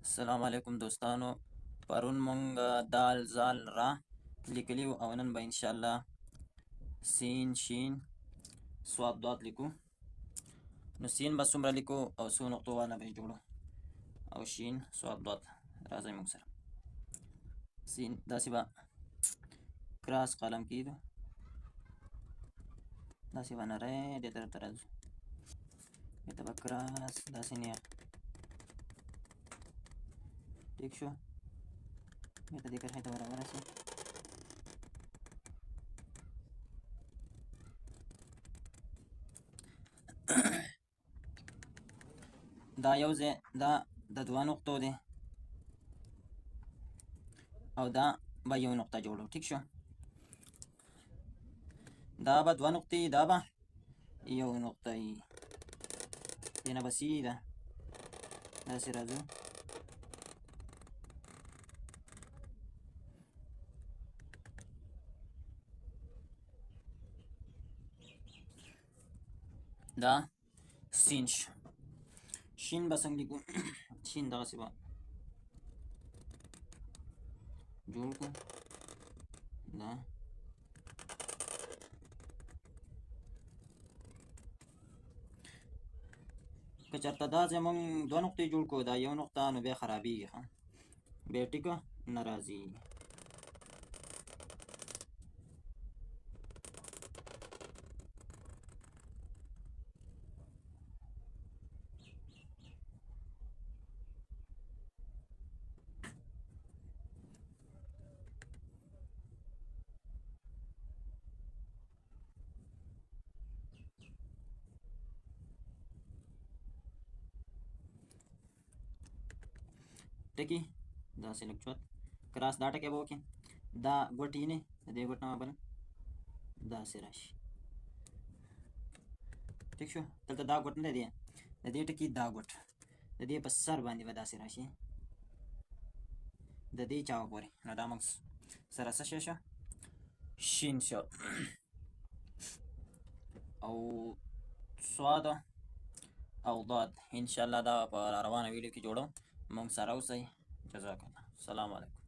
السلام علیکم دوستانو. پرون مونږ دال زال را لیکلی وو او نن به انشاءالله سین شین صاد ضاد لیکو. نو سین به څومره لیکو او څو نقطو والا به یې جوړو او شین صاد ضاد. راځئ مونږ سره. سین داسې به کراس قلم کیږدو، داسې به نری دې طرف ته راځو، بېرته به کراس داسې نیغ. ټیک شو، بېرته دې کرښې ته به راورسېږو. دا یو ځای دا د دوه نقطو دی او دا به یو نقطه جوړو. ټیک شو، دا به دوه نقطې، دا به یو نقطه وي. دې نه به سیده داسې راځو، دا سین شو. شین به څنګه لیکو؟ شین دغسې به جوړ کړو. دا که چېرته دا ځای مونږ دوه نقطې جوړ کړو، دا یو نقطه، نو بیا خرابېږي، ښه بیا ټیکه نه راځي. ټکي داسې لږ چوت کراس دا ټکی به وکړي، دا ګوټ یې نه د دې ګوټ نه بل داسې راشي. ټیک شو، دلته دا ګوټ نه دی، د دې ټکي دا ګوټ د دې په سر باندې به داسې راشي د دې چاوه پورې. نو دا موږ سره څه شی شو؟ شین شو. او صاد او ضاد انشاءالله دا په روانه ویډیو کې جوړو. موږ سره اوسئ. جزاک الله. السلام علیکم.